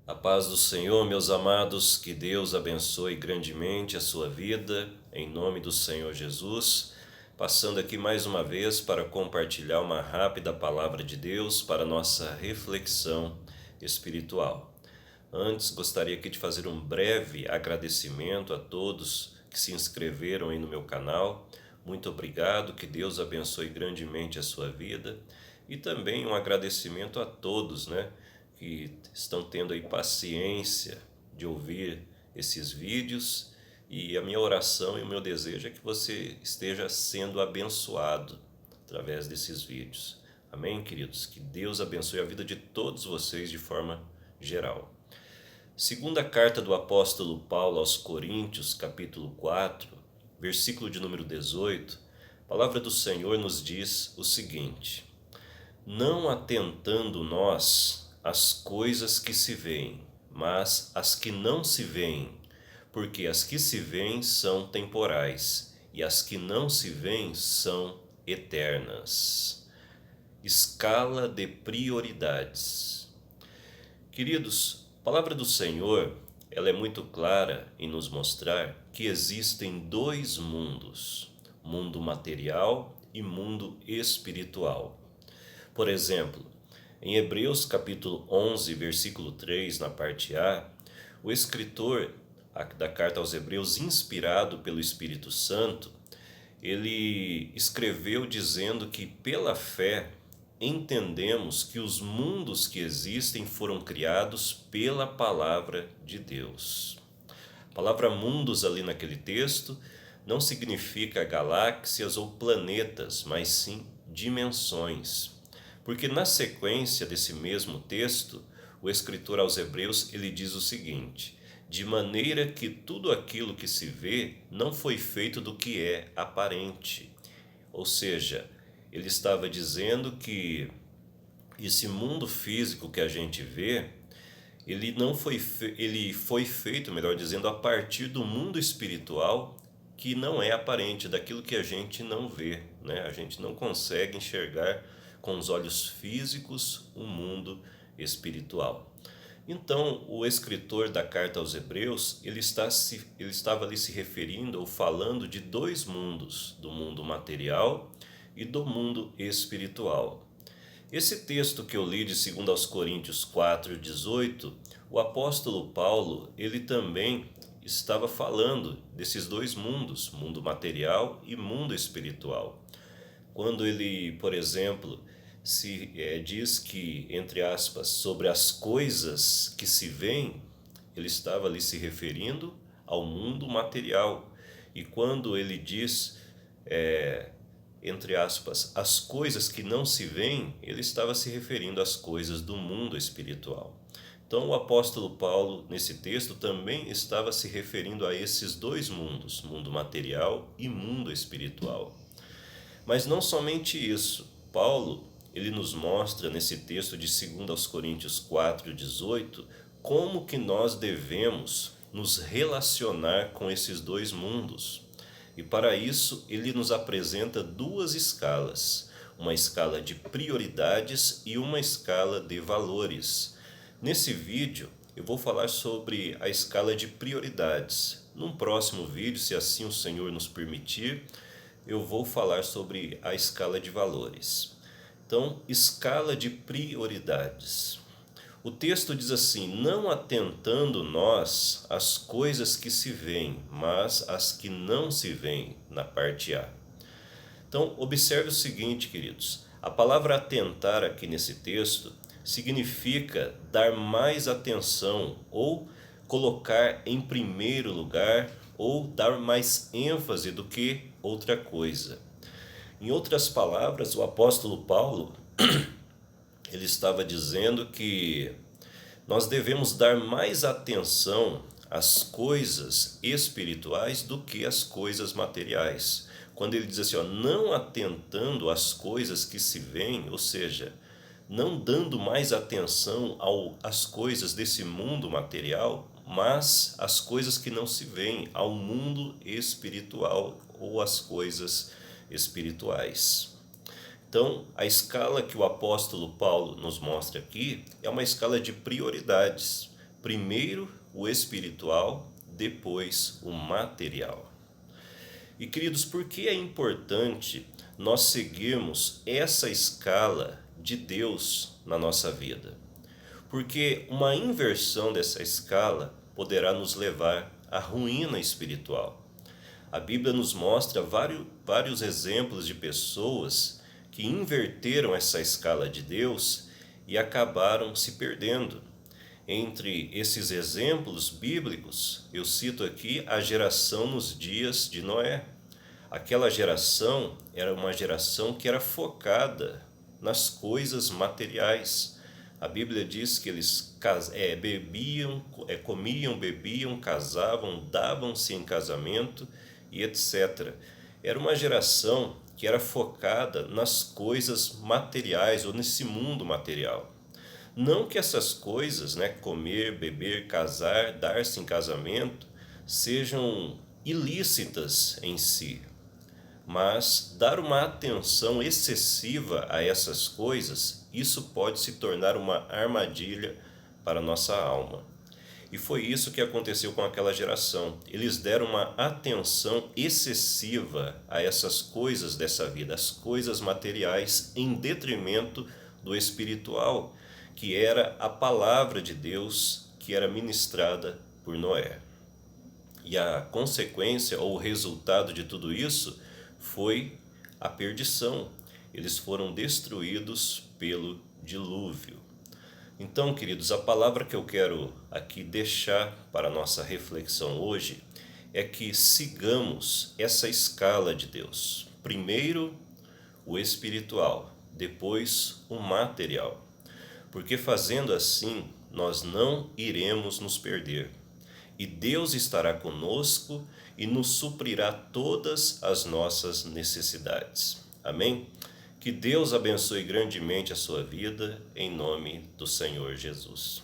A paz do Senhor, meus amados, que Deus abençoe grandemente a sua vida, em nome do Senhor Jesus. Passando aqui mais uma vez para compartilhar uma rápida palavra de Deus para nossa reflexão espiritual. Antes, gostaria aqui de fazer um breve agradecimento a todos que se inscreveram aí no meu canal. Muito obrigado, que Deus abençoe grandemente a sua vida. E também um agradecimento a todos, que estão tendo aí paciência de ouvir esses vídeos. E a minha oração e o meu desejo é que você esteja sendo abençoado através desses vídeos. Amém, queridos? Que Deus abençoe a vida de todos vocês de forma geral. Segunda carta do apóstolo Paulo aos Coríntios, capítulo 4, versículo de número 18, a palavra do Senhor nos diz o seguinte: não atentando nós às coisas que se veem, mas às que não se veem, porque as que se veem são temporais, e as que não se veem são eternas. Escala de prioridades. Queridos, a palavra do Senhor, ela é muito clara em nos mostrar que existem dois mundos, mundo material e mundo espiritual. Por exemplo, em Hebreus capítulo 11, versículo 3, na parte A, o escritor da carta aos Hebreus, inspirado pelo Espírito Santo, ele escreveu dizendo que pela fé entendemos que os mundos que existem foram criados pela palavra de Deus. A palavra mundos ali naquele texto não significa galáxias ou planetas, mas sim dimensões. Porque na sequência desse mesmo texto, o escritor aos Hebreus ele diz o seguinte: de maneira que tudo aquilo que se vê não foi feito do que é aparente. Ou seja, ele estava dizendo que esse mundo físico que a gente vê, ele foi feito, melhor dizendo, a partir do mundo espiritual que não é aparente, daquilo que a gente não vê, A gente não consegue enxergar com os olhos físicos o mundo espiritual. Então, o escritor da carta aos Hebreus, ele estava ali se referindo ou falando de dois mundos, do mundo material e do mundo espiritual. Esse texto que eu li de 2 aos Coríntios 4:18, o apóstolo Paulo, ele também estava falando desses dois mundos, mundo material e mundo espiritual. Quando ele, por exemplo, diz que, entre aspas, sobre as coisas que se veem, ele estava ali se referindo ao mundo material. E quando ele diz, entre aspas, as coisas que não se veem, ele estava se referindo às coisas do mundo espiritual. Então o apóstolo Paulo, nesse texto, também estava se referindo a esses dois mundos, mundo material e mundo espiritual. Mas não somente isso. Paulo, ele nos mostra nesse texto de 2 aos Coríntios 4:18, como que nós devemos nos relacionar com esses dois mundos. E para isso, ele nos apresenta duas escalas, uma escala de prioridades e uma escala de valores. Nesse vídeo, eu vou falar sobre a escala de prioridades. Num próximo vídeo, se assim o Senhor nos permitir, eu vou falar sobre a escala de valores. Então, escala de prioridades. O texto diz assim: não atentando nós às coisas que se veem, mas às que não se veem, na parte A. Então, observe o seguinte, queridos: a palavra atentar aqui nesse texto significa dar mais atenção ou colocar em primeiro lugar ou dar mais ênfase do que outra coisa. Em outras palavras, o apóstolo Paulo ele estava dizendo que nós devemos dar mais atenção às coisas espirituais do que às coisas materiais. Quando ele diz assim, não atentando às coisas que se veem, ou seja, não dando mais atenção às coisas desse mundo material, mas às coisas que não se veem, ao mundo espiritual ou às coisas espirituais. Então, a escala que o apóstolo Paulo nos mostra aqui é uma escala de prioridades. Primeiro o espiritual, depois o material. E queridos, por que é importante nós seguirmos essa escala de Deus na nossa vida? Porque uma inversão dessa escala poderá nos levar à ruína espiritual. A Bíblia nos mostra vários exemplos de pessoas que inverteram essa escala de Deus e acabaram se perdendo. Entre esses exemplos bíblicos, eu cito aqui a geração nos dias de Noé. Aquela geração era uma geração que era focada nas coisas materiais. A Bíblia diz que eles comiam, bebiam, casavam, davam-se em casamento e etc. Era uma geração que era focada nas coisas materiais ou nesse mundo material. Não que essas coisas, comer, beber, casar, dar-se em casamento, sejam ilícitas em si, mas dar uma atenção excessiva a essas coisas, isso pode se tornar uma armadilha para a nossa alma. E foi isso que aconteceu com aquela geração. Eles deram uma atenção excessiva a essas coisas dessa vida, as coisas materiais, em detrimento do espiritual, que era a palavra de Deus que era ministrada por Noé. E a consequência ou o resultado de tudo isso foi a perdição. Eles foram destruídos pelo dilúvio. Então, queridos, a palavra que eu quero aqui deixar para a nossa reflexão hoje é que sigamos essa escala de Deus. Primeiro o espiritual, depois o material. Porque fazendo assim, nós não iremos nos perder. E Deus estará conosco e nos suprirá todas as nossas necessidades. Amém? Que Deus abençoe grandemente a sua vida, em nome do Senhor Jesus.